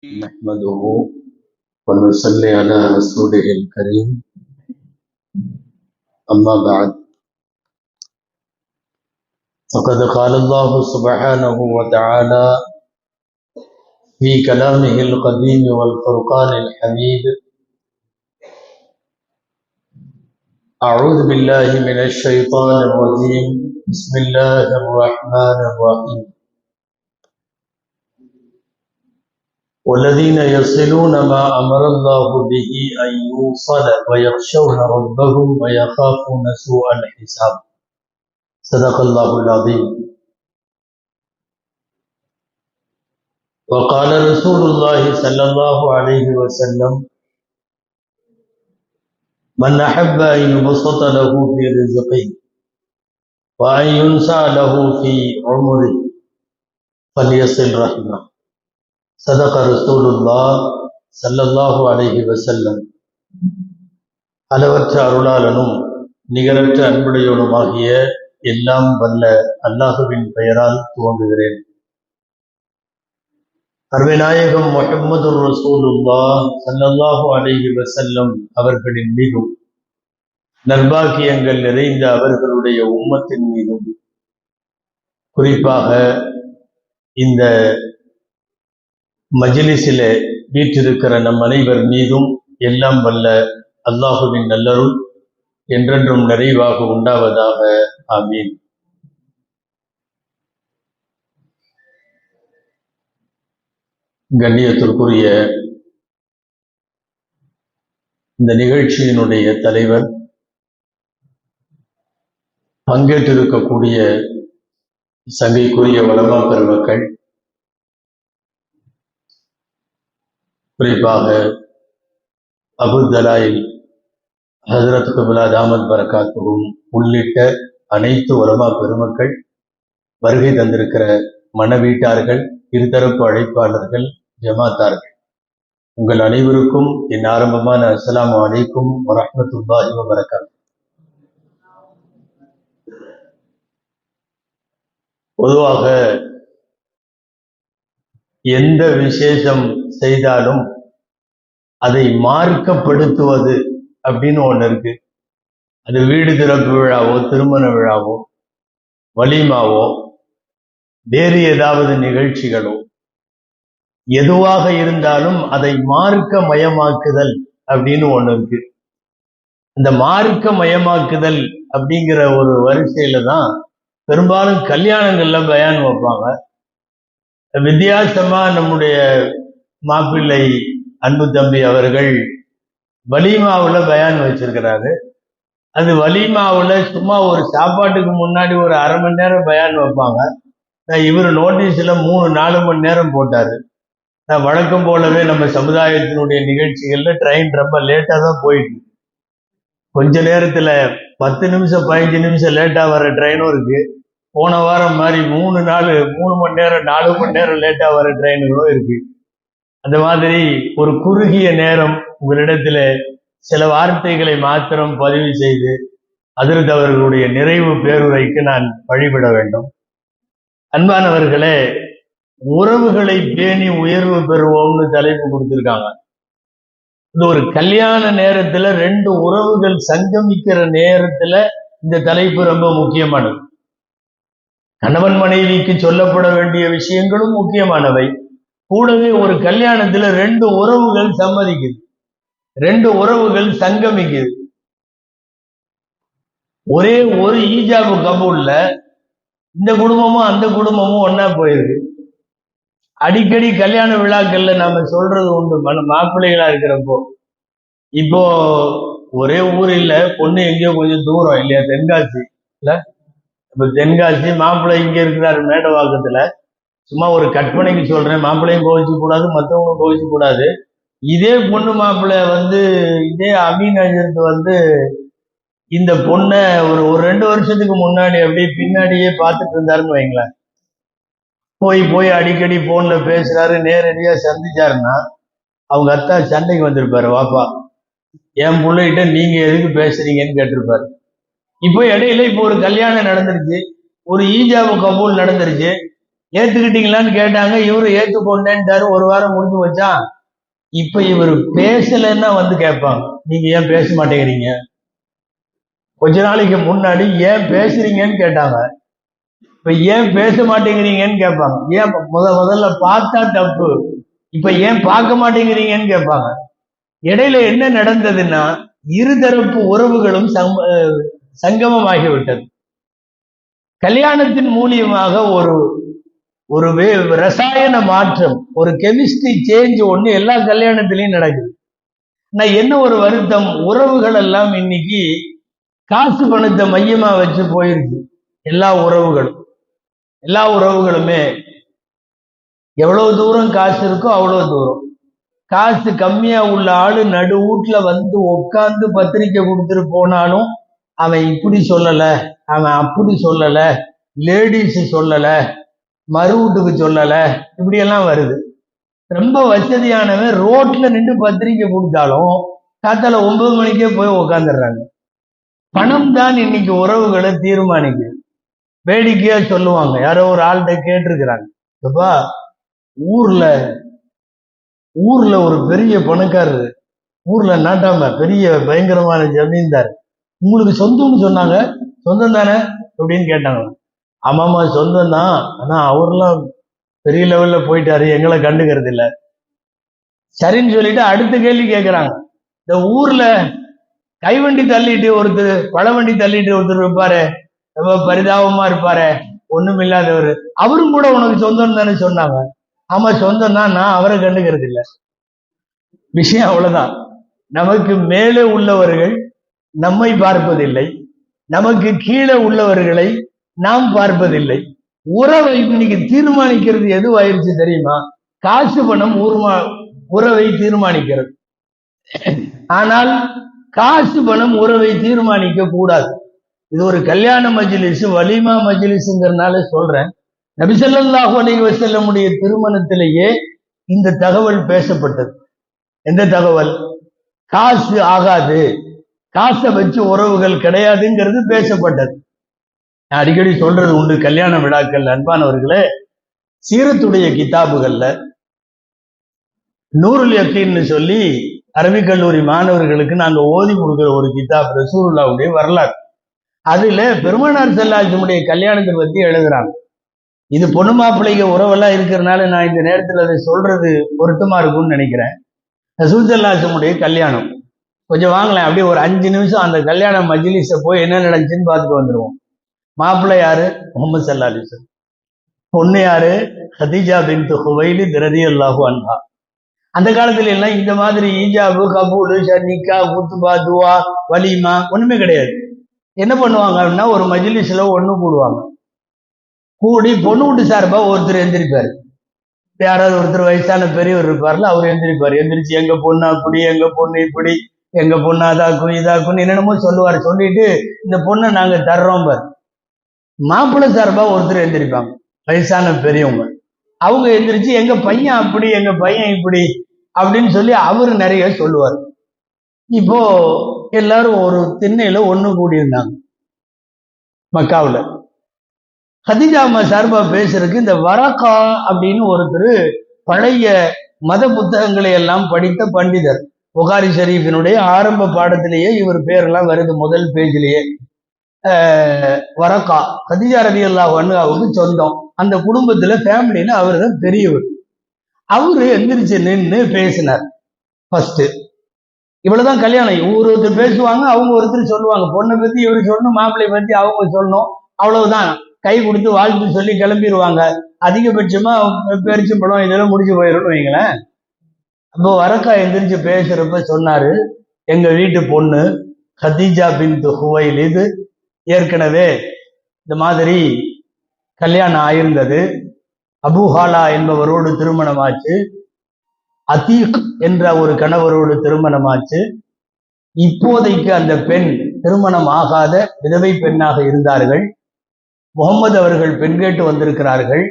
نحمده ونصلي على رسوله الكريم أما بعد فقد قال الله سبحانه وتعالى في كلامه القديم والفرقان الحميد أعوذ بالله من الشيطان الرجيم بسم الله الرحمن الرحيم والذين يصلون ما أمر الله به أن يوصل ويخشون ربهم ويخافون سوء الحساب صدق الله العظيم وقال رسول الله صلى الله عليه وسلم من أحب أن يبسط له في رزقه وأن ينسى له في عمره فليصل رحمه صدق رسول الله صلى الله عليه وسلم அளவற்ற அருளாளனும் நிகரற்ற அன்புடையவனுமாகிய எல்லாம் வல்ல அல்லாஹுவின் பெயரால் துவங்குகிறேன். அருமைநாயகம் முஹம்மது ரசூலுல்லாஹ் ஸல்லல்லாஹு அலைஹி வஸல்லம் அவர்களின் மீதும் நற்பாக்கியங்கள் நிறைந்த அவர்களுடைய உம்மத்தின் மீதும் குறிப்பாக இந்த மஜ்லிஸிலே வீற்றிருக்கிற நம் அனைவர் மீதும் எல்லாம் வல்ல அல்லாஹுவின் நல்லருள் என்றென்றும் நிறைவாக உண்டாவதாக. ஆமீன். கண்ணியத்திற்குரிய இந்த நிகழ்ச்சியினுடைய தலைவர், பங்கேற்றிருக்கக்கூடிய சங்கைக்குரிய வளமா பெருமக்கள், குறிப்பாக அபுதலாயில் ஹஜ்ரத் குப்லா தாமத் பரகாத்துவும் உள்ளிட்ட அனைத்து உலமா பெருமக்கள், வருகை தந்திருக்கிற மணவீட்டார்கள், இருதரப்பு அழைப்பாளர்கள், ஜமாத்தார்கள், உங்கள் அனைவருக்கும் என் ஆரம்பமான அஸ்ஸலாமு அலைக்கும் வரஹ்மத்துல்லாஹி வபரகாத்துஹு. பொதுவாக எந்த விசேஷம் செய்தாலும் அதை மார்க்கப்படுத்துவது அப்படின்னு ஒண்ணு இருக்கு. அது வீடு திறப்பு விழாவோ, திருமண விழாவோ, வலிமாவோ, வேறு ஏதாவது நிகழ்ச்சிகளோ, எதுவாக இருந்தாலும் அதை மார்க்க மயமாக்குதல் அப்படின்னு ஒண்ணு இருக்கு. இந்த மார்க்க மயமாக்குதல் அப்படிங்கிற ஒரு வரிசையில தான் பெரும்பாலும் கல்யாணங்கள்ல பயான் வைப்பாங்க. வித்தியாசமா நம்முடைய மாப்பிள்ளை அன்பு தம்பி அவர்கள் வலிமாவுல பயான் வச்சிருக்கிறாரு. அது வலிமாவுல சும்மா ஒரு சாப்பாட்டுக்கு முன்னாடி ஒரு அரை மணி நேரம் பயான் வைப்பாங்க. இவர் நோட்டீஸ்ல 3-4 மணி நேரம் போட்டாரு. வழக்கம் போலவே நம்ம சமுதாயத்தினுடைய நிகழ்ச்சிகள்ல ட்ரெயின் ரொம்ப லேட்டா தான் போயிட்டு, கொஞ்ச நேரத்துல 10 நிமிஷம் 15 நிமிஷம் லேட்டா வர ட்ரெயினும் இருக்கு. போன வாரம் மாதிரி 3 மணி நேரம் 4 மணி நேரம் லேட்டா வர ட்ரெயின்களும் இருக்கு. அந்த மாதிரி ஒரு குறுகிய நேரம் உங்களிடத்துல சில வார்த்தைகளை மாத்திரம் பதிவு செய்து ஹஜ்ரத் அவர்களுடைய நிறைவு பேருரைக்கு நான் வழிபட வேண்டும். அன்பானவர்களே, உறவுகளை பேணி உயர்வு பெறுவோம்னு தலைப்பு கொடுத்திருக்காங்க. இது ஒரு கல்யாண நேரத்துல 2 உறவுகள் சங்கமிக்கிற நேரத்துல இந்த தலைப்பு ரொம்ப முக்கியமானது. கணவன் மனைவிக்கு சொல்லப்பட வேண்டிய விஷயங்களும் முக்கியமானவை. கூடவே ஒரு கல்யாணத்துல 2 உறவுகள் சம்மதிக்குது, 2 உறவுகள் சங்கமிக்குது. ஒரே ஒரு ஈஜாபு கபூல்ல இந்த குடும்பமும் அந்த குடும்பமும் ஒன்னா போயிருக்கு. அடிக்கடி கல்யாண விழாக்கள்ல நாம சொல்றது உண்டு, மாப்பிள்ளைகளா இருக்கிறப்போ, இப்போ ஒரே ஊர் இல்ல, பொண்ணு எங்கேயோ கொஞ்சம் தூரம் இல்லையா, தென்காசி இல்ல, இப்ப தென்காசி, மாப்பிள்ளை இங்க இருக்கிறாரு மேடவாக்கத்துல. சும்மா ஒரு கற்பனைக்கு சொல்றேன், மாப்பிள்ளையும் கோவிச்சு கூடாது, மற்றவங்களும் கோவிச்சு கூடாது. இதே பொண்ணு மாப்பிள்ளை இதே அமீன் அஜித் இந்த பொண்ணை ஒரு 2 வருஷத்துக்கு முன்னாடி அப்படியே பின்னாடியே பார்த்துட்டு இருந்தாருன்னு வைங்களேன். போய் அடிக்கடி போன்ல பேசுறாரு, நேரடியா சந்திச்சாருன்னா அவங்க அத்தா சண்டைக்கு வந்திருப்பாரு. வாப்பா, என் பிள்ளைகிட்ட நீங்க எதுக்கு பேசுறீங்கன்னு கேட்டிருப்பாரு. இப்போ இடையில இப்போ ஒரு கல்யாணம் நடந்துருச்சு, ஒரு ஈஜாபு கபூல் நடந்துருச்சு. ஏத்துக்கிட்டீங்களான்னு கேட்டாங்க. இவரு ஏத்துக்கொண்டேன்ட்டாரு. ஒரு வாரம் முடிஞ்சு வச்சான். இப்ப இவர் பேசலன்னா வந்து கேட்பாங்க, நீங்க ஏன் பேச மாட்டேங்கிறீங்க? கொஞ்ச நாளைக்கு முன்னாடி ஏன் பேசுறீங்கன்னு கேட்டாங்க. இப்ப ஏன் பேச மாட்டேங்கிறீங்கன்னு கேட்பாங்க. ஏன் முதல்ல பார்த்தா தப்பு, இப்ப ஏன் பார்க்க மாட்டேங்கிறீங்கன்னு கேட்பாங்க. இடையில என்ன நடந்ததுன்னா, இருதரப்பு உறவுகளும் சங்கமமாகிவிட்டது. கல்யாணத்தின் மூலியமாக ஒரு ஒரு ரசாயன மாற்றம், ஒரு கெமிஸ்ட்ரி சேஞ்ச் ஒண்ணு எல்லா கல்யாணத்திலையும் நடக்குது. நான் என்ன ஒரு வருத்தம், உறவுகள் எல்லாம் இன்னைக்கு காசு பணத்தை மையமா வச்சு போயிருக்கு. எல்லா உறவுகளுமே எவ்வளவு தூரம் காசு இருக்கோ அவ்வளவு தூரம். காசு கம்மியா உள்ள ஆளு நடு வீட்டுல வந்து உட்காந்து பத்திரிக்கை கொடுத்துட்டு போனாலும் அவன் இப்படி சொல்லல, அவன் அப்படி சொல்லல, லேடிஸ் சொல்லல, மறு வீட்டுக்கு சொல்லல, இப்படி எல்லாம் வருது. ரொம்ப வசதியானவன் ரோட்ல நின்று பத்திரிக்கை கொடுத்தாலும் காத்தால 9 மணிக்கே போய் உக்காந்துடுறாங்க. பணம் தான் இன்னைக்கு உறவுகளை தீர்மானிக்குது. வேடிக்கையா சொல்லுவாங்க, யாரோ ஒரு ஆள்கிட்ட கேட்டிருக்கிறாங்க, அப்பா ஊர்ல ஒரு பெரிய பணக்காரரு, ஊர்ல நாட்டாம பெரிய பயங்கரமான ஜமீன்தார், உங்களுக்கு சொந்தம்னு சொன்னாங்க, சொந்தம் தானே அப்படின்னு கேட்டாங்க. ஆமாமா சொந்தம் தான், ஆனா அவர்லாம் பெரிய லெவல்ல போயிட்டாரு, எங்களை கண்டுக்கிறது இல்லை. சரின்னு சொல்லிட்டு அடுத்த கேள்வி கேட்கிறாங்க, இந்த ஊர்ல கைவண்டி தள்ளிட்டு ஒருத்தர், பழவண்டி தள்ளிட்டு ஒருத்தர் இருப்பாரு, ரொம்ப பரிதாபமா இருப்பாரு, ஒண்ணும் இல்லாதவர், அவரும் கூட உனக்கு சொந்தம் தானே சொன்னாங்க. ஆமா சொந்தம் தான், நான் அவரை கண்டுக்கிறது இல்லை. விஷயம் அவ்வளவுதான். நமக்கு மேலே உள்ளவர்கள் நம்மை பார்ப்பதில்லை, நமக்கு கீழே உள்ளவர்களை நாம் பார்ப்பதில்லை. உறவை இன்னைக்கு தீர்மானிக்கிறது எதுவாயிருச்சு தெரியுமா? காசு பணம் உறவை தீர்மானிக்கிறது. ஆனால் காசு பணம் உறவை தீர்மானிக்க கூடாது. இது ஒரு கல்யாண மஜ்லிஸ், வலிமா மஜ்லிஸ்ங்கிறதுனால சொல்றேன். நபி ஸல்லல்லாஹு அலைஹி வஸல்லமுடைய திருமணத்திலேயே இந்த தகவல் பேசப்பட்டது. எந்த தகவல்? காசு ஆகாது, காசை வச்சு உறவுகள் கிடையாதுங்கிறது பேசப்பட்டது. நான் அடிக்கடி சொல்றது உண்டு கல்யாண விழாக்கள். அன்பானவர்களே, சீரத்துடைய கிதாபுகள்ல நூருல் யக்கீன்னு சொல்லி அரபிக் கல்லூரி மாணவர்களுக்கு நாங்க ஓதி கொடுக்குற ஒரு கிதாப், ரசூலுல்லாஹ்வுடைய வரலாறு. அதுல பெருமானார் ஸல்லல்லாஹு அலைஹி வஸல்லம் உடைய கல்யாணத்தை பத்தி எழுதுறாங்க. இது பொண்ணு மாப்பிள்ளைக்கு உறவெல்லாம் இருக்கிறதுனால நான் இந்த நேரத்தில் அதை சொல்றது பொருத்தமா இருக்கும்னு நினைக்கிறேன். ரசூல் ஸல்லல்லாஹு அலைஹி வஸல்லம் உடைய கல்யாணம் கொஞ்சம் வாங்கலாம், அப்படியே ஒரு 5 நிமிஷம் அந்த கல்யாண மஜ்லிஸ போய் என்ன நடந்துச்சுன்னு பார்த்துட்டு வந்துடுவோம். மாப்பிள்ளை யாரு? முஹம்மது ஸல்லல்லாஹு அலைஹி வஸல்லம். பொண்ணு யாரு? ஹதீஜா பின்த் ஹுவைலித் ரலியல்லாஹு அன்ஹா. அந்த காலத்துல எல்லாம் இந்த மாதிரி ஈஜாபு, கபூலு, நிக்கா, குத்துபா, துவா, வலிமா ஒண்ணுமே கிடையாது. என்ன பண்ணுவாங்க அப்படின்னா, ஒரு மஜ்லிஸ்ல ஒண்ணு கூடுவாங்க. கூடி பொண்ணு வீட்டு சார்பா ஒருத்தர் எந்திரிப்பாரு. யாராவது ஒருத்தர் வயசான பெரியவர் இருப்பார்ல, அவர் எந்திரிப்பாரு. எந்திரிச்சு எங்க பொண்ணு அப்படி, எங்க பொண்ணு இப்படி, எங்க பொண்ணு அதாக்கும் இதாக்குன்னு என்னென்னமோ சொல்லுவாரு. சொல்லிட்டு இந்த பொண்ணை நாங்க தர்றோம் பாரு. மாப்பிள்ளை சார்பா ஒருத்தர் எந்திரிப்பாங்க, வயசான பெரியவங்க. அவங்க எந்திரிச்சு எங்க பையன் அப்படி, எங்க பையன் இப்படி அப்படின்னு சொல்லி அவரு நிறைய சொல்லுவார். இப்போ எல்லாரும் ஒரு திண்ணையில ஒண்ணு கூடியிருந்தாங்க மக்காவுல. ஹதீஜா அம்மா சார்பா பேசுறதுக்கு இந்த வரகா அப்படின்னு ஒருத்தர் பழைய மத புத்தகங்களை எல்லாம் படித்த பண்டிதர். புகாரி ஷரீஃபினுடைய ஆரம்ப பாடத்திலேயே இவர் பேரெல்லாம் வருது, முதல் பேஜிலேயே. வரகா ஹதீஜா ரலியல்லாஹு அன்ஹாவுக்கு சொந்தம். அந்த குடும்பத்துல ஃபேமிலியில அவர் தான் பெரியவர். அவரு எந்திரிச்சு நின்று பேசினார். ஃபர்ஸ்ட் இவ்வளவுதான் கல்யாணம். ஒருத்தர் பேசுவாங்க, அவங்க ஒருத்தர் சொல்லுவாங்க. பொண்ணை பத்தி இவரு சொல்லணும், மாப்பிள்ளை பத்தி அவங்க சொல்லணும், அவ்வளவுதான். கை கொடுத்து வாழ்த்து சொல்லி கிளம்பிடுவாங்க. அதிகபட்சமா பேரிச்சம்பழம் இதெல்லாம் முடிஞ்சு போயிடும்னு வைங்களேன். அப்போ வரக்கா எந்திரிச்சு பேசுறப்ப சொன்னாரு, எங்க வீட்டு பொண்ணு ஹதீஜா பின்த் ஹுவைலித் ஏற்கனவே இந்த மாதிரி கல்யாணம் ஆயிருந்தது, அபூஹாலா என்பவரோடு திருமணமாச்சு, அதீக் என்ற ஒரு கணவரோடு திருமணமாச்சு. இப்போதைக்கு அந்த பெண் திருமணம் ஆகாத விதவை பெண்ணாக இருந்தார்கள். முகமது அவர்கள் பெண் கேட்டு வந்திருக்கிறார்கள்.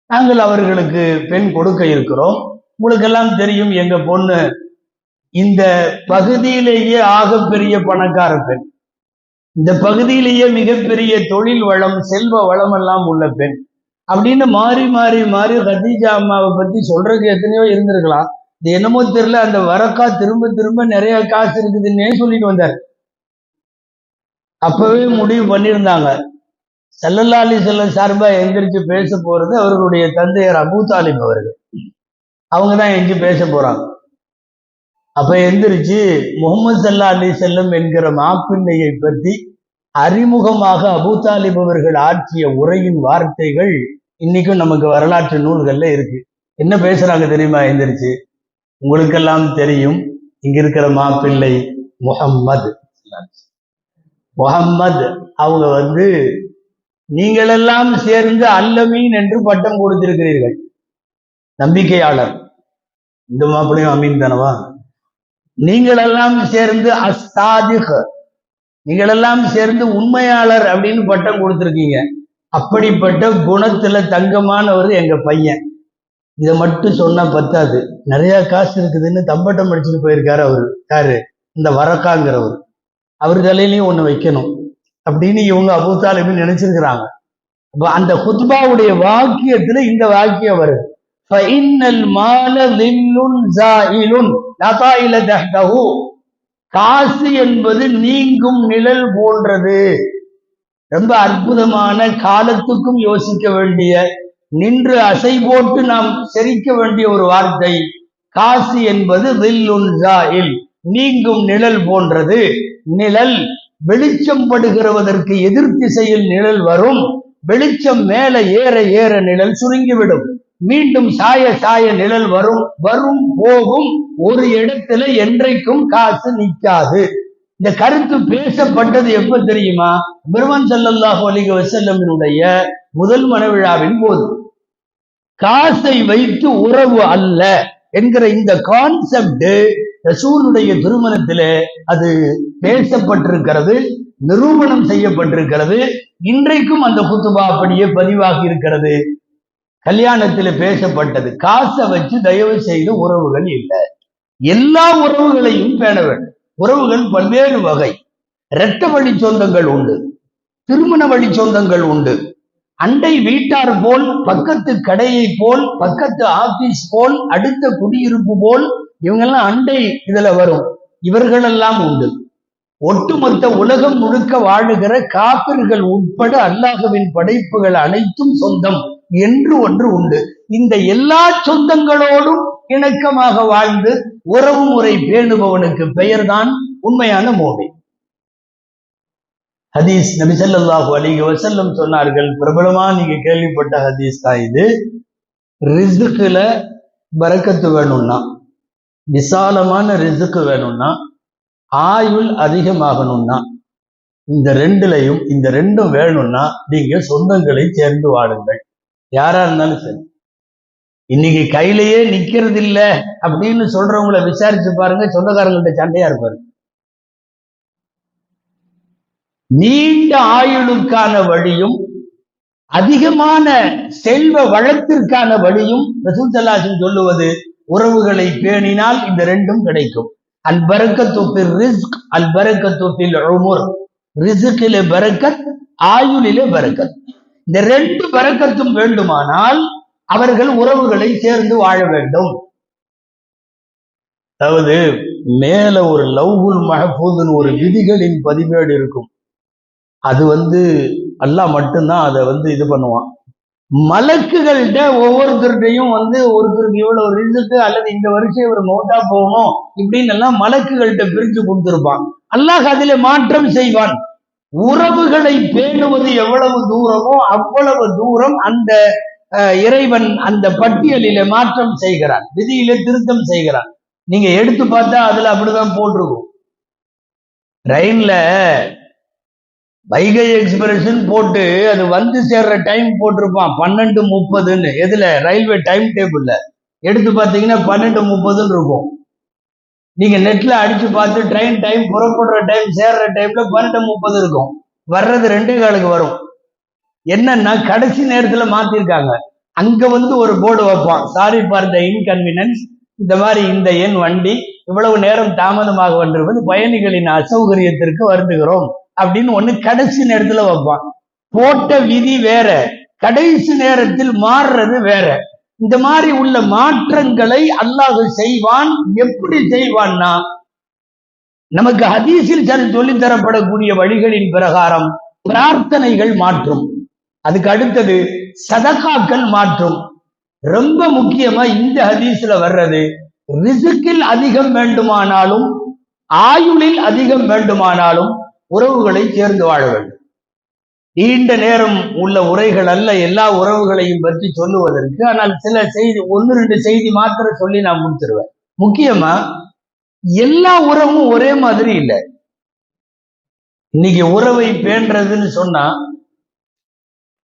நாங்கள் அவர்களுக்கு பெண் கொடுக்க இருக்கிறோம். உங்களுக்கெல்லாம் தெரியும், எங்க பொண்ணு இந்த பகுதியிலேயே ஆகப்பெரிய பணக்கார பெண், இந்த பகுதியிலேயே மிகப்பெரிய தொழில் வளம், செல்வ வளம் எல்லாம் உள்ள பெண். அப்படின்னு மாறி மாறி மாறி கதீஜா அம்மாவை பத்தி சொல்றதுக்கு எத்தனையோ இருந்திருக்கலாம். இது என்னமோ தெரியல, அந்த வரக்கா திரும்ப திரும்ப நிறைய காசு இருக்குதுன்னே சொல்லிட்டு வந்தார். அப்பவே முடிவு பண்ணியிருந்தாங்க, ஸல்லல்லாஹு அலைஹி வஸல்லம் சார்பா எந்திரிச்சு பேச போறது அவர்களுடைய தந்தையர் அபூ தாலிப் அவர்கள். அவங்க தான் எஞ்சி பேச போறாங்க. அப்ப எந்திரிச்சு முகமது ஸல்லல்லாஹு அலைஹி வஸல்லம் என்கிற மாப்பிள்ளையை பற்றி அறிமுகமாக அபூ தாலிப் அவர்கள் ஆற்றிய உரையின் வார்த்தைகள் இன்னைக்கும் நமக்கு வரலாற்று நூல்கள்ல இருக்கு. என்ன பேசுறாங்க தெரியுமா? எந்திரிச்சு, உங்களுக்கெல்லாம் தெரியும், இங்க இருக்கிற மாப்பிள்ளை முஹம்மது அவங்க வந்து நீங்களெல்லாம் சேர்ந்து அல்லமீன் என்று பட்டம் கொடுத்திருக்கிறீர்கள், நம்பிக்கையாளர். இந்த மாப்பிள்ளையும் அமீன் தானவா? நீங்களெல்லாம் சேர்ந்து அஸ்தாதிக், நீங்களெல்லாம் சேர்ந்து உண்மையாளர் அப்படின்னு பட்டம் கொடுத்திருக்கீங்க. அப்படிப்பட்ட குணத்துல தங்கமானவர் எங்க பையன். இதை மட்டும் சொன்னா பத்தாது, நிறைய காசு இருக்குதுன்னு தம்பட்டம் அடிச்சுட்டு போயிருக்காரு அவரு. யாரு? இந்த வரக்காங்கிறவர். அவர் தலையிலையும் ஒண்ணு வைக்கணும் அப்படின்னு இவங்க அபூ தாலிப் நினைச்சிருக்கிறாங்க. அப்ப அந்த குத்பாவுடைய வாக்கியத்துல இந்த வாக்கியம் வருது, காசு என்பது நீங்கும் நிழல் போன்றது. ரொம்ப அற்புதமான, காலத்துக்கும் யோசிக்க வேண்டிய, நின்று அசை போட்டு நாம் செரிக்க வேண்டிய ஒரு வார்த்தை. காசு என்பது நீங்கும் நிழல் போன்றது. நிழல் வெளிச்சம் படுகிறவதற்கு எதிர் திசையில் நிழல் வரும். வெளிச்சம் மேல ஏற ஏற நிழல் சுருங்கிவிடும். மீண்டும் சாய சாய நிழல் வரும். வரும் போகும். ஒரு இடத்துல என்றைக்கும் காசு நிற்காது. இந்த கருத்து பேசப்பட்டது எப்ப தெரியுமா? பெருமான் ஸல்லல்லாஹு அலைஹி வஸல்லமினுடைய முதல் மணவிழாவின் போது. காசை வைத்து உறவு அல்ல என்கிற இந்த கான்செப்ட் ரசூலுடைய திருமணத்திலே அது பேசப்பட்டிருக்கிறது, நிரூபணம் செய்யப்பட்டிருக்கிறது. இன்றைக்கும் அந்த குத்துபா அப்படியே பதிவாகி இருக்கிறது. கல்யாணத்தில் பேசப்பட்டது, காசை வச்சு தயவு செய்து உறவுகள் இல்லை. எல்லா உறவுகளையும் பேண வேண்டும். உறவுகள் பல்வேறு வகை. இரத்த வழி சொந்தங்கள் உண்டு, திருமண வழி சொந்தங்கள் உண்டு, அண்டை வீட்டார் போல், பக்கத்து கடையை போல், பக்கத்து ஆபீஸ் போல், அடுத்த குடியிருப்பு போல், இவங்கெல்லாம் அண்டை இதுல வரும். இவர்களெல்லாம் உண்டு. ஒட்டுமொத்த உலகம் முழுக்க வாழுகிற காபிர்கள் உட்பட அல்லாஹ்வின் படைப்புகள் அனைத்தும் சொந்தம் என்று ஒன்று உண்டு. இந்த எல்லா சொந்தங்களோடும் இணக்கமாக வாழ்ந்து உறவு முறை பேணுபவனுக்கு பெயர்தான் உண்மையான மோமின். ஹதீஸ் நபி ஸல்லல்லாஹு அலைஹி வஸல்லம் சொன்னார்கள், பிரபலமா நீங்க கேள்விப்பட்ட ஹதீஸ் தான் இது. ரிஸ்க்ல பரக்கத்து வேணும்னா, விசாலமான ரிஸ்க் வேணும்னா, ஆயுள் அதிகமாகணும்னா, இந்த ரெண்டுலையும், இந்த ரெண்டும் வேணும்னா நீங்க சொந்தங்களை சேர்ந்து வாழுங்கள். யாரா இருந்தாலும் சரி. இன்னைக்கு கையிலேயே நிக்கிறது இல்ல அப்படின்னு சொல்றவங்களை விசாரிச்சு பாருங்க, சொந்தக்காரங்கள்ட்ட சண்டையா இருப்பாரு. நீண்ட ஆயுளுக்கான வழியும் அதிகமான செல்வ வளத்திற்கான வழியும் ரசூல் ஸல்லல்லாஹு அலைஹி வஸல்லம் சொல்லுவது, உறவுகளை பேணினால் இந்த ரெண்டும் கிடைக்கும். அல் பரக்கத்து ஃபில் ரிஸ்க், அல் பரக்கத்து ஃபில் உமுர். ரிஸ்கிலே பரக்கத், ஆயுளிலே பரக்கத். இந்த ரெண்டு பரக்கத்தும் வேண்டுமானால் அவர்கள் உறவுகளை சேர்ந்து வாழ வேண்டும். அதாவது மேல ஒரு லவ்ஹுல் மஹ்ஃபூதுன்னு ஒரு விதிகளின் பதிவேடு இருக்கும். அது அல்லாஹ் மட்டும்தான் அதை இது பண்ணுவான். மலக்குகள்கிட்ட ஒவ்வொருத்தருடையும் ஒருத்தருக்கு இவ்வளவு ரிஸ்க் அல்லது இந்த வருஷம் இவர் மௌத்தா போகணும் இப்படின்னு எல்லாம் மலக்குகள்கிட்ட பிரிச்சு கொடுத்திருப்பான். அல்லாஹ் அதிலே மாற்றம் செய்வான். உறவுகளை பேணுவது எவ்வளவு தூரமோ அவ்வளவு தூரம் அந்த இறைவன் அந்த பட்டியலிலே மாற்றம் செய்கிறான், விதியிலே திருத்தம் செய்கிறான். நீங்க எடுத்து பார்த்தா அதுல அப்படிதான் போட்டிருக்கும். ட்ரெயின்ல வைகை எக்ஸ்பிரஸ் போட்டு அது சேர்ற டைம் போட்டிருப்பான் 12:30. எதுல? ரயில்வே டைம் டேபிள்ல எடுத்து பார்த்தீங்கன்னா 12:30 இருக்கும். நீங்க நெட்ல அடிச்சு பார்த்து ட்ரெயின் டைம், புறப்படுற டைம், சேர்ற டைம்ல 12:30 இருக்கும். வர்றது 2:15 வரும். என்னன்னா கடைசி நேரத்துல மாத்திருக்காங்க. அங்க ஒரு போர்டு வைப்பான், சாரி ஃபார் த இன்கன்வீனியன்ஸ், இந்த மாதிரி இந்த எண் வண்டி இவ்வளவு நேரம் தாமதமாக வந்திருப்பது பயணிகளின் அசௌகரியத்திற்கு வருந்துகிறோம் அப்படின்னு ஒண்ணு கடைசி நேரத்துல வைப்பான். போட்ட விதி வேற, கடைசி நேரத்தில் மாறுறது வேற. இந்த மாதிரி உள்ள மாற்றங்களை அல்லாஹ் செய்வான். எப்படி செய்வான்னா, நமக்கு ஹதீஸில் சொல்லித் தரப்படக்கூடிய வழிகளின் பிரகாரம் பிரார்த்தனைகள் மாற்றும். அதுக்கு அடுத்தது சதகாக்கள் மாற்றும். ரொம்ப முக்கியமா இந்த ஹதீஸ்ல வர்றது, ரிசுக்கில் அதிகம் வேண்டுமானாலும் ஆயுளில் அதிகம் வேண்டுமானாலும் உறவுகளை சேர்ந்து வாழ வேண்டும். நீண்ட நேரம் உள்ள உரைகள் அல்ல எல்லா உறவுகளையும் பற்றி சொல்லுவதற்கு. ஆனால் சில செய்தி, 1-2 செய்தி மாத்திரம் சொல்லி நான் முடிச்சிருவேன். முக்கியமா எல்லா உறவும் ஒரே மாதிரி இல்லை. இன்னைக்கு உறவை பேன்றதுன்னு சொன்னா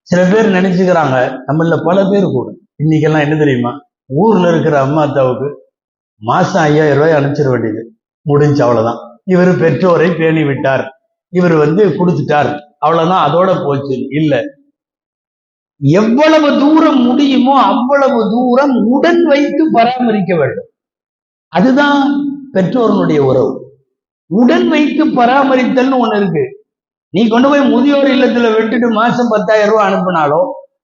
சில பேர் நினைச்சுக்கிறாங்க, நம்மள பல பேர் கூட இன்னைக்கெல்லாம் என்ன தெரியுமா, ஊர்ல இருக்கிற அம்மா அத்தாவுக்கு மாசம் 5000 ரூபாய் அனுப்பிச்சிட வேண்டியது, முடிஞ்சு அவ்வளவுதான். இவர் பெற்றோரை பேணி விட்டார், இவர் கொடுத்துட்டார், அவ்வளவுதான், அதோட போச்சு. இல்ல, எவ்வளவு தூரம் முடியுமோ அவ்வளவு தூரம் உடன் வைத்து பராமரிக்க வேண்டும். அதுதான் பெற்றோர்களுடைய உறவு. உடன் வைத்து பராமரித்தல்னு ஒண்ணு இருக்கு. நீ கொண்டு போய் முதியோர் இல்லத்துல விட்டுட்டு மாசம் 10,000 ரூபாய் அனுப்பினாலோ,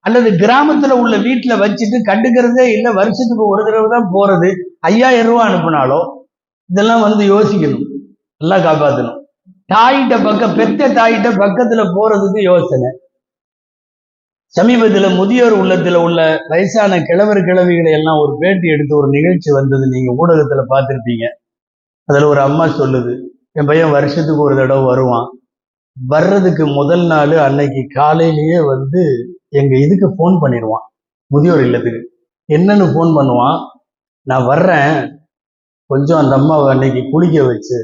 அல்லது கிராமத்துல உள்ள வீட்டுல வச்சுட்டு கண்டுக்கிறதே இல்லை, வருஷத்துக்கு ஒரு தடவை தான் போறது, 5000 ரூபாய் அனுப்பினாலோ, இதெல்லாம் யோசிக்கணும், நல்லா காப்பாற்றணும். பெத்த தாயிட்ட பக்கத்துல போறதுக்கு யோசனை. சமீபத்துல முதியோர் உள்ளத்துல உள்ள வயசான கிழவர் கிழவிகளை எல்லாம் ஒரு பேட்டி எடுத்து ஒரு நிகழ்ச்சி வந்தது, நீங்க ஊடகத்துல பார்த்திருப்பீங்க. அதுல ஒரு அம்மா சொல்லுது, என் பையன் வருஷத்துக்கு ஒரு தடவை வருவான், வர்றதுக்கு முதல் நாள் அன்னைக்கு காலையிலேயே எங்க இதுக்கு போன் பண்ணிடுவான், முதியோர் இல்லத்துக்கு. என்னன்னு போன் பண்ணுவான், நான் வர்றேன், கொஞ்சம் அந்த அம்மாவை அன்னைக்கு குளிக்க வச்சு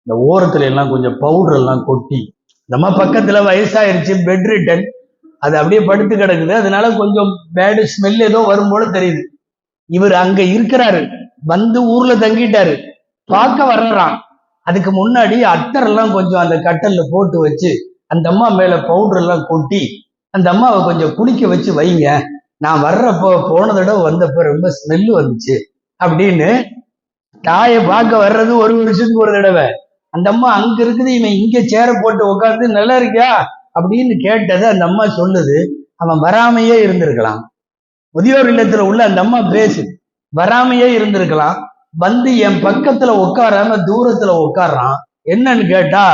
இந்த ஓரத்துல எல்லாம் கொஞ்சம் பவுடர் எல்லாம் கொட்டி, நம்ம பக்கத்துல வயசாயிருச்சு, பெட் ரிட்டன், அது அப்படியே படுத்து கிடக்குது, அதனால கொஞ்சம் பேடு ஸ்மெல் ஏதோ வரும் போல தெரியுது. இவர் அங்க இருக்கிறாரு, ஊர்ல தங்கிட்டாரு, பார்க்க வர்றான். அதுக்கு முன்னாடி அத்தர் எல்லாம் கொஞ்சம் அந்த கட்டல்ல போட்டு வச்சு அந்த அம்மா மேல பவுடர் எல்லாம் கொட்டி அந்த அம்மாவை கொஞ்சம் குளிக்க வச்சு வைங்க, நான் வர்றப்போ போன தடவை வந்தப்ப ரொம்ப ஸ்மெல்லு வந்துச்சு அப்படின்னு. தாயை பார்க்க வர்றது ஒரு வருஷத்துக்கு ஒரு தடவை. அந்த அம்மா அங்க இருக்குது, இவன் இங்க சேர போட்டு உட்காந்து நல்லா இருக்கியா அப்படின்னு கேட்டது. அந்த அம்மா சொல்லுது, அவன் வராமையே இருந்திருக்கலாம். முதியோர் இல்லத்துல உள்ள அந்த அம்மா பேசு, வராமையே இருந்திருக்கலாம், என் பக்கத்துல உட்காராம தூரத்துல உட்கார்றான். என்னன்னு கேட்டா,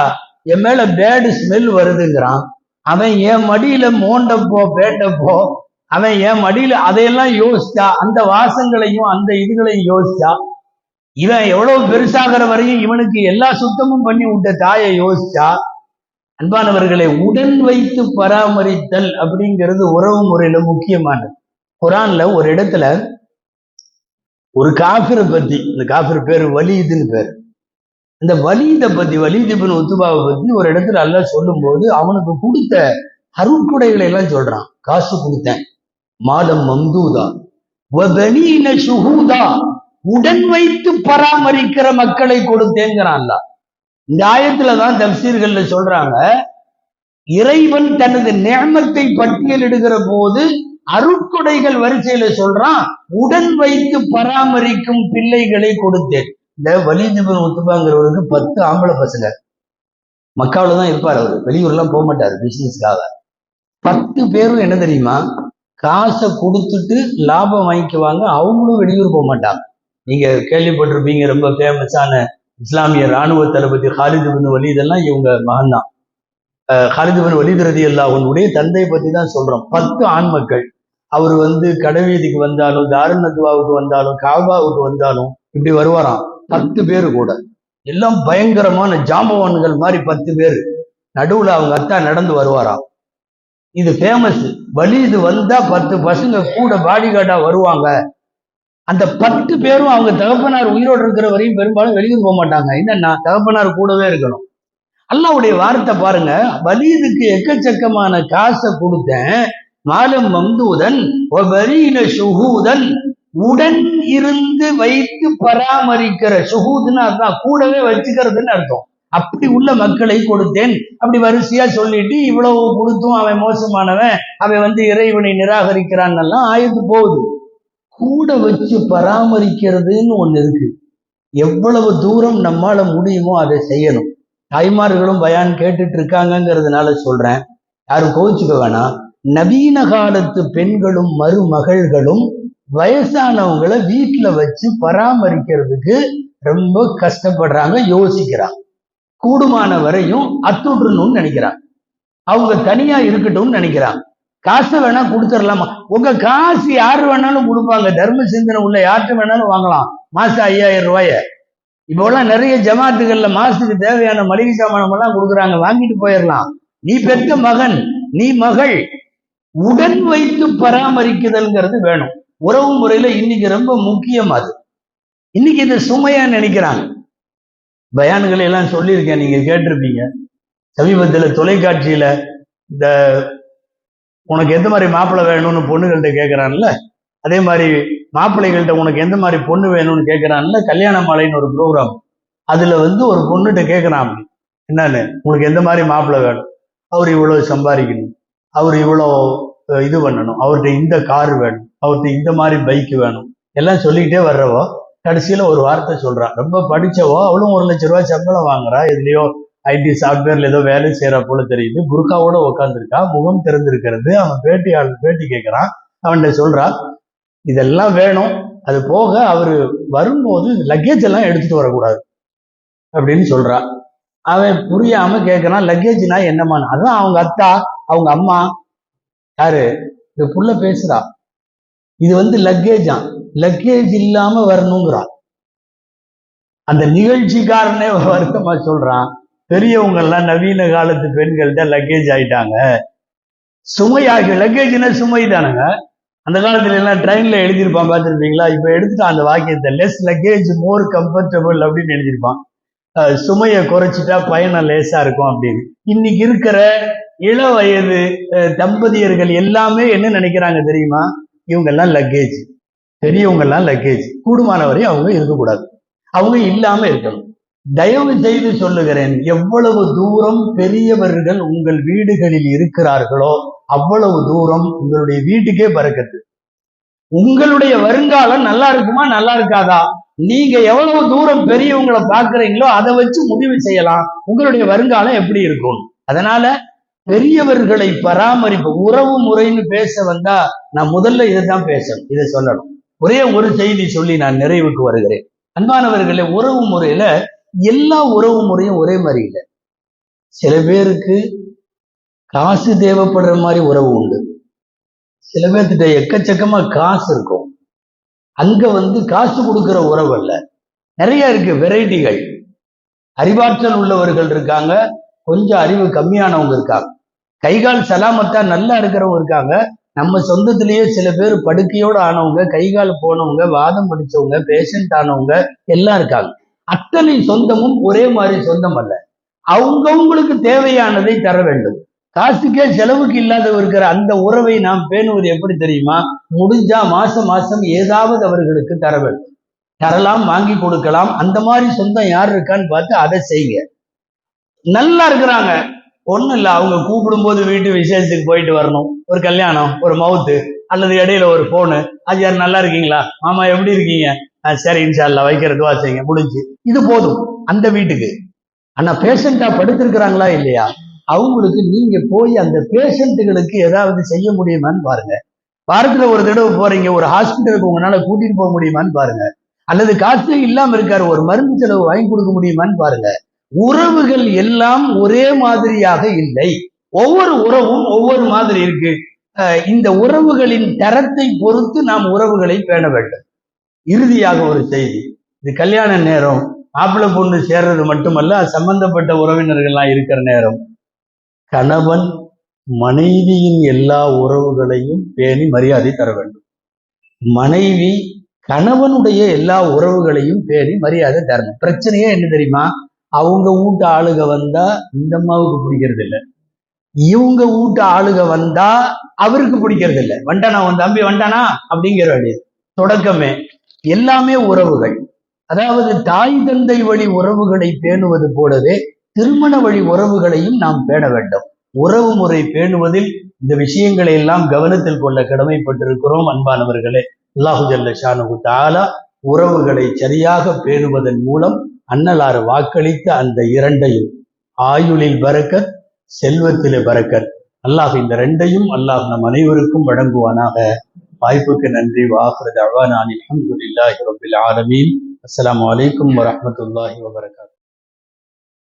என் மேல பேடு ஸ்மெல் வருதுங்கிறான். அவன் என் மடியில மோண்டப்போ பேட்டப்போ அவன் என் மடியில அதையெல்லாம் யோசிச்சா, அந்த வாசங்களையும் அந்த இதுகளையும் யோசிச்சா, இவன் எவ்வளவு பெருசாகிற வரையும் இவனுக்கு எல்லா சுத்தமும் பண்ணி விட்ட தாயை யோசிச்சா. அன்பானவர்களை, உடன் வைத்து பராமரித்தல் அப்படிங்கிறது உறவு முறையில முக்கியமானது. குரான்ல ஒரு இடத்துல ஒரு காஃபிரை பத்தி, இந்த காஃபிர் பேரு வலீதுன்னு பேரு, இந்த வலீதை பத்தி, வலீத் இப்னு உத்பாவை பத்தி ஒரு இடத்துல அல்லாஹ் சொல்லும் போது அவனுக்கு கொடுத்த அருட்கொடைகளை எல்லாம் சொல்றான். காசு கொடுத்தேன், மாதம் மம்தூதா வபனீன ஷுஹூதா, உடன் வைத்து பராமரிக்கிற மக்களை கொடுத்தேங்கிறான். இந்த ஆயத்துலதான் தப்சீர்கள்ல சொல்றாங்க, இறைவன் தனது நிஅமத்தை பட்டியலிடுகிற போது அருட்கொடைகள் வரிசையில சொல்றான், உடன் வைத்து பராமரிக்கும் பிள்ளைகளை கொடுத்தேன். இந்த வலீத் இப்னு உத்பாங்கிறவருக்கு 10 ஆம்பளை பசங்க, மக்காவில தான் இருப்பார், அவர் வெளியூர்லாம் போக மாட்டார் பிசினஸ்க்காக. 10 பேரும் என்ன தெரியுமா, காசை கொடுத்துட்டு லாபம் வாங்கிக்குவாங்க, அவங்களும் வெளியூர் போக மாட்டாங்க. நீங்க கேள்விப்பட்டிருப்பீங்க, ரொம்ப ஃபேமஸான இஸ்லாமிய இராணுவ தளபதி ஹாலித் இப்னு வலீத் எல்லாம் இவங்க மகன் தான். ஹாலித் இப்னு வலீத் ரலியல்லாஹு அன்ஹுடைய தந்தையை பத்தி தான் சொல்றோம். 10 ஆண் மக்கள். அவர் கடைவீதிக்கு வந்தாலும், தாருன் நத்வாவுக்கு வந்தாலும், காபாவுக்கு வந்தாலும் இப்படி வருவாராம். 10 பேரு கூட, எல்லாம் பயங்கரமான ஜாம்பவான்கள் மாதிரி 10 பேர். நடுவுல அவங்க அத்தா நடந்து வருவாராம். இது ஃபேமஸ். வலீது வந்தா 10 பசங்க கூட பாடி கார்டா வருவாங்க. அந்த 10 பேரும் அவங்க தகப்பனார் உயிரோடு இருக்கிற வரையும் பெரும்பாலும் வெளியூர் போக மாட்டாங்க. என்னன்னா, தகப்பனார் கூடவே இருக்கணும். அல்லாஹ்வுடைய வார்த்தை பாருங்க, வலீதுக்கு எக்கச்சக்கமான காசை கொடுத்தேன், மாலம் மம்தூதன் வபரீன ஷுஹூதன், உடன் இருந்து வைத்து பராமரிக்கிற, ஷுஹூதுன்னு அர்த்தம் கூடவே வச்சுக்கிறதுன்னு அர்த்தம். அப்படி உள்ள மக்களை கொடுத்தேன். அப்படி வரிசையா சொல்லிட்டு இவ்வளவு கொடுத்தும் அவன் மோசமானவன், அவன் இறைவனை நிராகரிக்கிறான் எல்லாம் ஆயத்து போகுது. கூட வச்சு பராமரிக்கிறதுன்னு ஒண்ணு இருக்கு. எவ்வளவு தூரம் நம்மால முடியுமோ அதை செய்யணும். தாய்மார்களும் பயான் கேட்டுட்டு இருக்காங்கிறதுனால சொல்றேன், யாரும் கோவிச்சுக்க வேணாம். நவீன காலத்து பெண்களும் மருமகள்களும் வயசானவங்களை வீட்டுல வச்சு பராமரிக்கிறதுக்கு ரொம்ப கஷ்டப்படுறாங்க, யோசிக்கிறாங்க. கூடுமான வரையும் அத்துடணும்னு நினைக்கிறாங்க. அவங்க தனியா இருக்கட்டும்னு நினைக்கிறாங்க. காசை வேணா கொடுத்துடலாமா? உங்க காசு யாரு வேணாலும் கொடுப்பாங்க. தர்ம சிந்தனை உள்ள யார்கிட்ட வேணாலும் வாங்கலாம். மாசம் 5000 ரூபாய இப்போலாம் நிறைய ஜமாத்துகள்ல மாசத்துக்கு தேவையான மளிகை சாமானம் எல்லாம் கொடுக்குறாங்க, வாங்கிட்டு போயிடலாம். நீ பெற்ற மகன், நீ மகள், உடன் வைத்து பராமரிக்குதல்ங்கிறது வேணும். உறவு முறையில இன்னைக்கு ரொம்ப முக்கியம் அது. இன்னைக்கு இதை சுமையா நினைக்கிறாங்க. பயான்களை எல்லாம் சொல்லியிருக்கேன், நீங்க கேட்டிருப்பீங்க. சமீபத்துல தொலைக்காட்சியில இந்த உனக்கு எந்த மாதிரி மாப்பிள்ளை வேணும்னு பொண்ணுகள்கிட்ட கேட்கறான்ல, அதே மாதிரி மாப்பிள்ளைகள்கிட்ட உனக்கு எந்த மாதிரி பொண்ணு வேணும்னு கேட்கறான்ல, கல்யாண மாலைன்னு ஒரு ப்ரோக்ராம். அதுல ஒரு பொண்ணுகிட்ட கேட்கறான், என்னன்னு, உனக்கு எந்த மாதிரி மாப்பிள்ளை வேணும், அவர் இவ்வளவு சம்பாதிக்கணும், அவர் இவ்வளோ இது பண்ணணும், அவர்கிட்ட இந்த கார் வேணும், அவர்கிட்ட இந்த மாதிரி பைக் வேணும், எல்லாம் சொல்லிக்கிட்டே வர்றவோ கடைசியில ஒரு வார்த்தை சொல்றான். ரொம்ப படிச்சவோ, அவளும் 1 லட்சம் ரூபாய் சம்பளம் வாங்குறா, இதுலயோ ஐடி சாப்ட்வேர்ல ஏதோ வேலை செய்யறா போல தெரியுது, புர்காவோட உட்காந்துருக்கா, முகம் திறந்திருக்கிறது. அவன் பேட்டி கேட்கறான். அவன்கிட்ட சொல்றா, இதெல்லாம் வேணும், அது போக அவரு வரும்போது லக்கேஜ் எல்லாம் எடுத்துட்டு வரக்கூடாது அப்படின்னு சொல்றா. அவன் புரியாம கேட்கறான், லக்கேஜ்னா என்னமான்னு. அதான் அவங்க அத்தா, அவங்க அம்மா, யாரு இந்த புள்ள பேசுறா, இது லக்கேஜா, லக்கேஜ் இல்லாம வரணுங்கிறா. அந்த நிகழ்ச்சிக்காரனே வருத்தமா சொல்றான், பெரியவங்க எல்லாம் நவீன காலத்து பெண்கள்கிட்ட லக்கேஜ் ஆயிட்டாங்க, சுமையாகி. லக்கேஜ்னா சுமை தானுங்க. அந்த காலத்துல எல்லாம் ட்ரெயின்ல எழுதியிருப்பான், பார்த்துருப்பீங்களா? இப்ப எடுத்துட்டான் அந்த வாக்கியத்தை, லெஸ் லக்கேஜ் மோர் கம்ஃபர்டபுள் அப்படின்னு எழுதியிருப்பான். சுமையை குறைச்சிட்டா பயணம் லேசா இருக்கும் அப்படின்னு. இன்னைக்கு இருக்கிற இள வயது தம்பதியர்கள் எல்லாமே என்ன நினைக்கிறாங்க தெரியுமா? இவங்க எல்லாம் லக்கேஜ், பெரியவங்க எல்லாம் லக்கேஜ், கூடுமானவரை அவங்க இருக்கக்கூடாது, அவங்க இல்லாம இருக்கணும். தயவு செய்து சொல்லுகிறேன், எவ்வளவு தூரம் பெரியவர்கள் உங்கள் வீடுகளில் இருக்கிறார்களோ அவ்வளவு தூரம் உங்களுடைய வீட்டுக்கே பறக்கத்து. உங்களுடைய வருங்காலம் நல்லா இருக்குமா நல்லா இருக்காதா, நீங்க எவ்வளவு தூரம் பெரியவங்களை பார்க்கிறீங்களோ அதை வச்சு முடிவு செய்யலாம் உங்களுடைய வருங்காலம் எப்படி இருக்கும். அதனால பெரியவர்களை பராமரிப்பு, உறவு முறைன்னு பேச வந்தா நான் முதல்ல இதைத்தான் பேசணும், இதை சொல்லணும். ஒரே ஒரு செய்தி சொல்லி நான் நிறைவுக்கு வருகிறேன். அன்பானவர்களே, உறவு முறையில எல்லா உறவு முறையும் ஒரே மாதிரி இல்லை. சில பேருக்கு காசு தேவைப்படுற மாதிரி உறவு உண்டு, சில பேர்கிட்ட எக்கச்சக்கமா காசு இருக்கும், அங்க காசு கொடுக்கிற உறவு அல்ல. நிறைய இருக்கு வெரைட்டிகள். அறிவாற்றல் உள்ளவர்கள் இருக்காங்க, கொஞ்சம் அறிவு கம்மியானவங்க இருக்காங்க, கைகால் சலாமத்தா நல்லா இருக்கிறவங்க இருக்காங்க. நம்ம சொந்தத்திலேயே சில பேர் படுக்கையோடு ஆனவங்க, கைகால் போனவங்க, வாதம் படிச்சவங்க, பேஷண்ட் ஆனவங்க எல்லாம் இருக்காங்க. அத்தனை சொந்தமும் ஒரே மாதிரி சொந்தம் அல்ல. அவங்கவுங்களுக்கு தேவையானதை தர வேண்டும். காசுக்கே செலவுக்கு இல்லாத இருக்கிற அந்த உறவை நாம் பேணுவது எப்படி தெரியுமா? முடிஞ்சா மாசம் ஏதாவது அவர்களுக்கு தர வேண்டும். தரலாம், வாங்கி கொடுக்கலாம். அந்த மாதிரி சொந்தம் யார் இருக்கான்னு பார்த்து அதை செய்யுங்க. நல்லா இருக்கிறாங்க, ஒண்ணும் இல்லை, அவங்க கூப்பிடும் போது வீட்டு விசேஷத்துக்கு போயிட்டு வரணும், ஒரு கல்யாணம், ஒரு மவுத்து, அல்லது இடையில ஒரு போனு, அது யார் நல்லா இருக்கீங்களா, மாமா எப்படி இருக்கீங்க, சரி இன்ஷா அல்லாஹ் வைக்கிற துவா செய்யுங்க, முடிஞ்சு. இது போதும் அந்த வீட்டுக்கு. ஆனா பேஷண்டா படுத்திருக்கிறாங்களா இல்லையா, அவங்களுக்கு நீங்க போய் அந்த பேஷண்ட்டுகளுக்கு ஏதாவது செய்ய முடியுமான்னு பாருங்க. வாரத்துல ஒரு தடவை போறீங்க, ஒரு ஹாஸ்பிட்டலுக்கு உங்களால கூட்டிட்டு போக முடியுமான்னு பாருங்க. அல்லது காசு இல்லாம இருக்காரு, ஒரு மருந்து செலவு வாங்கி கொடுக்க முடியுமான்னு பாருங்க. உறவுகள் எல்லாம் ஒரே மாதிரியாக இல்லை, ஒவ்வொரு உறவும் ஒவ்வொரு மாதிரி இருக்கு. இந்த உறவுகளின் தரத்தை பொறுத்து நாம் உறவுகளை பேண வேண்டும். இறுதியாக ஒரு செய்தி, இது கல்யாண நேரம், மாப்பிள்ளை பொண்ணு சேர்றது மட்டுமல்ல, சம்பந்தப்பட்ட உறவினர்கள்லாம் இருக்கிற நேரம். கணவன் மனைவியின் எல்லா உறவுகளையும் பேணி மரியாதை தர வேண்டும், மனைவி கணவனுடைய எல்லா உறவுகளையும் பேணி மரியாதை தரணும். பிரச்சனையே என்ன தெரியுமா? அவங்க வீட்டு ஆளுக வந்தா இந்த அம்மாவுக்கு பிடிக்கிறது இல்லை, இவங்க வீட்டு ஆளுக வந்தா அவருக்கு பிடிக்கிறது இல்லை. வண்டானா, உன் தம்பி வண்டானா அப்படிங்கிற வேண்டியது தொடக்கமே. எல்லாமே உறவுகள். அதாவது தாய் தந்தை வழி உறவுகளை பேணுவது போலவே திருமண வழி உறவுகளையும் நாம் பேண வேண்டும். உறவு முறை பேணுவதில் இந்த விஷயங்களை எல்லாம் கவனத்தில் கொள்ள கடமைப்பட்டிருக்கிறோம். அன்பானவர்களே, அல்லாஹு ஜல்ல ஷானுஹு தஆலா உறவுகளை சரியாக பேணுவதன் மூலம் அன்னலாறு வாக்களித்த அந்த இரண்டையும், ஆயுளில் பரக்கத், செல்வத்திலே பரக்கத், அல்லாஹ் இந்த ரெண்டையும் அல்லாஹ் நம் அனைவருக்கும் வழங்குவானாக. வாய்ப்புக்கு நன்றி. வாஹிரு தஅவானா அல்ஹம்துலில்லாஹி ரப்பில் ஆலமீன். அஸ்ஸலாமு அலைக்கும் வரஹ்மத்துல்லாஹி வபரகாத்துஹு.